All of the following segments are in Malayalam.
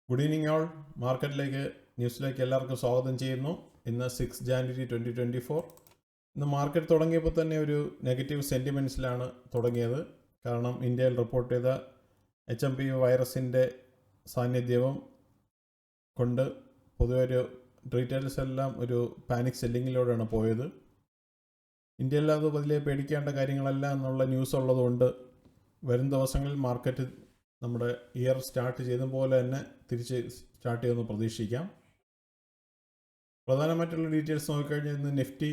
Good evening all. മാർക്കറ്റിലേക്ക് ന്യൂസിലേക്ക് എല്ലാവർക്കും സ്വാഗതം ചെയ്യുന്നു. ഇന്ന് 6 ജാനുവരി 2024. ഇന്ന് മാർക്കറ്റ് തുടങ്ങിയപ്പോൾ തന്നെ ഒരു നെഗറ്റീവ് സെൻറ്റിമെൻറ്റ്സിലാണ് തുടങ്ങിയത്. കാരണം ഇന്ത്യയിൽ റിപ്പോർട്ട് ചെയ്ത HMP വൈറസിൻ്റെ സാന്നിധ്യവും കൊണ്ട് പൊതുവെ ഒരു റീറ്റെയിൽസ് എല്ലാം ഒരു പാനിക് സെല്ലിങ്ങിലൂടെയാണ് പോയത്. ഇന്ത്യയിൽ അത് വലിയ പേടിക്കേണ്ട കാര്യങ്ങളല്ല എന്നുള്ള ന്യൂസ് ഉള്ളതുകൊണ്ട് വരും ദിവസങ്ങളിൽ മാർക്കറ്റ് നമ്മുടെ ഇയർ സ്റ്റാർട്ട് ചെയ്ത പോലെ തന്നെ തിരിച്ച് സ്റ്റാർട്ട് ചെയ്യുമെന്ന് പ്രതീക്ഷിക്കാം. പ്രധാനമായിട്ടുള്ള ഡീറ്റെയിൽസ് നോക്കിക്കഴിഞ്ഞാൽ ഇന്ന് നിഫ്റ്റി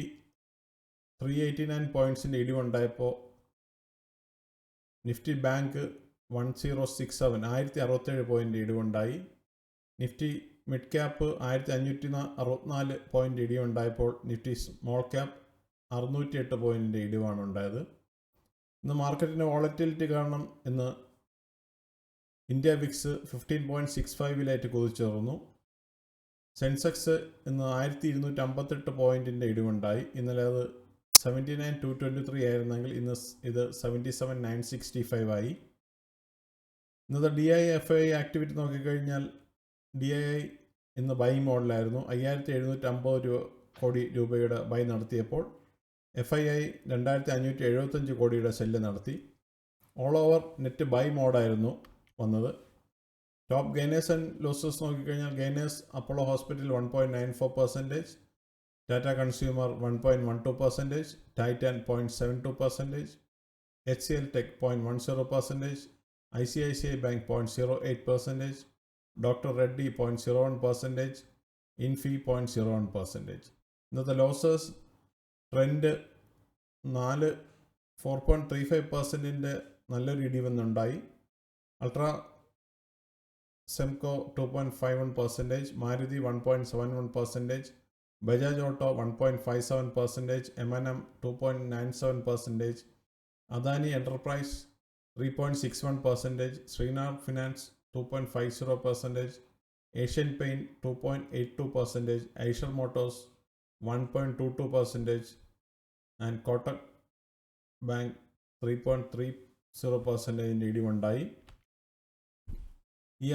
389 പോയിൻറ്റ്സിൻ്റെ ഇടിവുണ്ടായപ്പോൾ നിഫ്റ്റി ബാങ്ക് 1067 പോയിൻ്റ് ഇടിവുണ്ടായി. നിഫ്റ്റി മിഡ് ക്യാപ്പ് 1564 പോയിൻ്റ് ഇടിവുണ്ടായപ്പോൾ നിഫ്റ്റി സ്മോൾ ക്യാപ്പ് 608 പോയിൻ്റിൻ്റെ ഇടിവാണ് ഉണ്ടായത്. ഇന്ന് മാർക്കറ്റിൻ്റെ വോളറ്റിലിറ്റി കാരണം ഇന്ന് ഇന്ത്യ വിക്സ് 15.65 കുതിച്ചുയർന്നു. സെൻസെക്സ് ഇന്ന് 1258 പോയിൻറ്റിൻ്റെ ഇടിവുണ്ടായി. ഇന്നലെ അത് 79,223 ആയിരുന്നെങ്കിൽ ഇന്ന് ഇത് 77,965 ആയി. ഇന്നത്തെ DIFI ആക്ടിവിറ്റി നോക്കിക്കഴിഞ്ഞാൽ DII ഇന്ന് ബൈ മോഡലായിരുന്നു. 5750 കോടി രൂപയുടെ ബൈ നടത്തിയപ്പോൾ FII 2575 കോടിയുടെ സെല്ല് നടത്തി. ഓൾ ഓവർ നെറ്റ് ബൈ മോഡായിരുന്നു വന്നത്. ടോപ്പ് ഗെയിനേഴ്സ് ആൻഡ് ലോസസ് നോക്കിക്കഴിഞ്ഞാൽ gainers Apollo hospital 1.94%, Tata consumer 1.12%, Titan 0.72%, HCL tech 0.10%, ICICI bank 0.08%, doctor Reddy 0.01%, Infy 0.01%. ഇന്നത്തെ ലോസസ് ട്രെൻഡ് 4.35%ൻ്റെ നല്ലൊരു ഇടിവെന്നുണ്ടായി. അൾട്രാ സെംകോ 2.51%, Maruti 1.71%, Bajaj auto 1.57%, M&M 2.97%, Adani enterprise 3.61%, Srinath finance 2.50%, Asian paint 2.82%, Eicher motors 1.22% and Kotak bank 3.30%ൻ്റെ ഇടിവുണ്ടായി. ഈ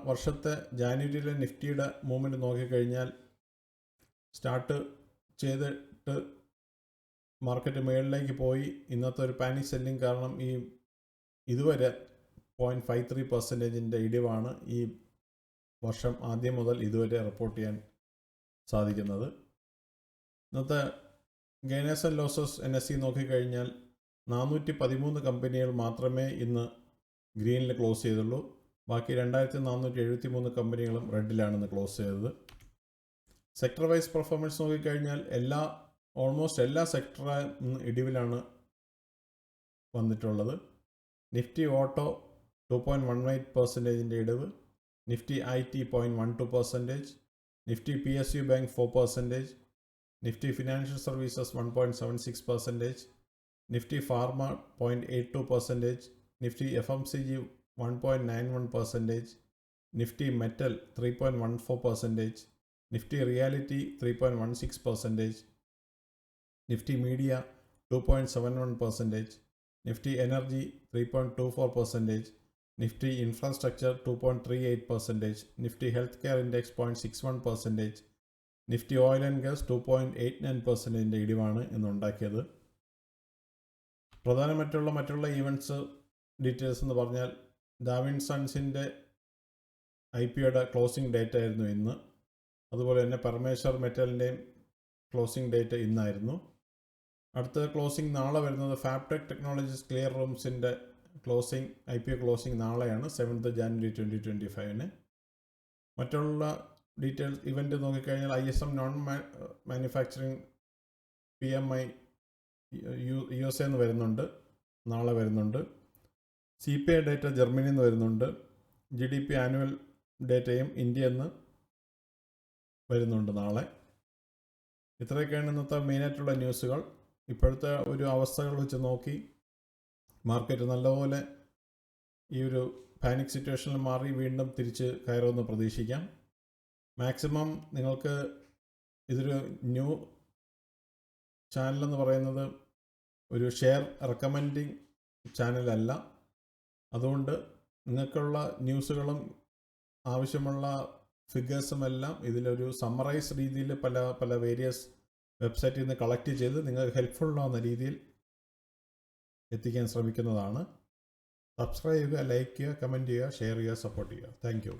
വർഷത്തെ ജാനുവരിയിലെ നിഫ്റ്റിയുടെ മൂവ്മെൻറ്റ് നോക്കിക്കഴിഞ്ഞാൽ സ്റ്റാർട്ട് ചെയ്തിട്ട് മാർക്കറ്റ് മുകളിലേക്ക് പോയി. ഇന്നത്തെ ഒരു പാനിക് സെല്ലിംഗ് കാരണം ഇതുവരെ 0.53%ൻ്റെ ഇടിവാണ് ഈ വർഷം ആദ്യം മുതൽ ഇതുവരെ റിപ്പോർട്ട് ചെയ്യാൻ സാധിക്കുന്നത്. ഇന്നത്തെ ഗെയിനേഴ്സ് ആൻഡ് ലോസസ് NSE നോക്കിക്കഴിഞ്ഞാൽ 413 കമ്പനികൾ മാത്രമേ ഇന്ന് ഗ്രീനിൽ ക്ലോസ് ചെയ്തുള്ളൂ. ബാക്കി 2473 കമ്പനികളും റെഡിലാണെന്ന് ക്ലോസ് ചെയ്തത്. സെക്ടർ വൈസ് പെർഫോമൻസ് നോക്കിക്കഴിഞ്ഞാൽ ഓൾമോസ്റ്റ് എല്ലാ സെക്ടറും ഇടിവിലാണ് വന്നിട്ടുള്ളത്. നിഫ്റ്റി ഓട്ടോ 2.18%ൻ്റെ ഇടിവ്, Nifty IT 0.12%, Nifty PSU bank 4%, Nifty financial services 1.76%, Nifty pharma 0.82%, Nifty FMCG 1.91%, Nifty metal 3.14%, Nifty reality 3.16%, Nifty media 2.71%, Nifty energy 3.24%, Nifty infrastructure 2.38%, Nifty health care index 0.61%, Nifty oil and gas 2.89%ൻ്റെ ഇടിവാണ് ഇന്നുണ്ടാക്കിയത്. മറ്റുള്ള ഈവൻറ്റ്സ് ഡീറ്റെയിൽസ് എന്ന് പറഞ്ഞാൽ ഡാവിൻസൺസിൻ്റെ IPOയുടെ ക്ലോസിംഗ് ഡേറ്റ് ആയിരുന്നു ഇന്ന്. അതുപോലെ തന്നെ പരമേശ്വർ മെറ്റലിൻ്റെയും ക്ലോസിംഗ് ഡേറ്റ് ഇന്നായിരുന്നു. അടുത്ത ക്ലോസിംഗ് നാളെ വരുന്നത് ഫാബ്ടെക് ടെക്നോളജീസ് ക്ലിയർ റൂംസിൻ്റെ IPO ക്ലോസിംഗ് നാളെയാണ് 7 ജാനുവരി 2025. മറ്റുള്ള ഡീറ്റെയിൽസ് ഇവൻ്റ് നോക്കിക്കഴിഞ്ഞാൽ ISM non manufacturing PMI USA നിന്ന് വരുന്നുണ്ട്, നാളെ വരുന്നുണ്ട്. CPI ഡേറ്റ ജർമ്മനിയിൽ നിന്ന് വരുന്നുണ്ട്. GDP ആനുവൽ ഡേറ്റയും ഇന്ത്യയിൽ നിന്ന് വരുന്നുണ്ട് നാളെ. ഇത്രയൊക്കെയാണ് ഇന്നത്തെ മെയിനായിട്ടുള്ള ന്യൂസുകൾ. ഇപ്പോഴത്തെ ഒരു അവസ്ഥകൾ വെച്ച് നോക്കി മാർക്കറ്റ് നല്ലപോലെ ഈ ഒരു പാനിക് സിറ്റുവേഷനിൽ മാറി വീണ്ടും തിരിച്ച് കയറുമെന്ന് പ്രതീക്ഷിക്കാം. മാക്സിമം നിങ്ങൾക്ക് ഇതൊരു ന്യൂ ചാനലെന്ന് പറയുന്നത് ഒരു ഷെയർ റെക്കമെൻഡിങ് ചാനലല്ല. അതുകൊണ്ട് നിങ്ങൾക്കുള്ള ന്യൂസുകളും ആവശ്യമുള്ള ഫിഗേഴ്സും എല്ലാം ഇതിലൊരു സമ്മറൈസ് രീതിയിൽ പല വേരിയസ് വെബ്സൈറ്റിൽ നിന്ന് കളക്ട് ചെയ്ത് നിങ്ങൾക്ക് ഹെൽപ്ഫുള്ളാവുന്ന രീതിയിൽ എത്തിക്കാൻ ശ്രമിക്കുന്നതാണ്. സബ്സ്ക്രൈബ് ചെയ്യുക, ലൈക്ക് ചെയ്യുക, കമൻറ്റ് ചെയ്യുക, ഷെയർ ചെയ്യുക, സപ്പോർട്ട് ചെയ്യുക. Thank you.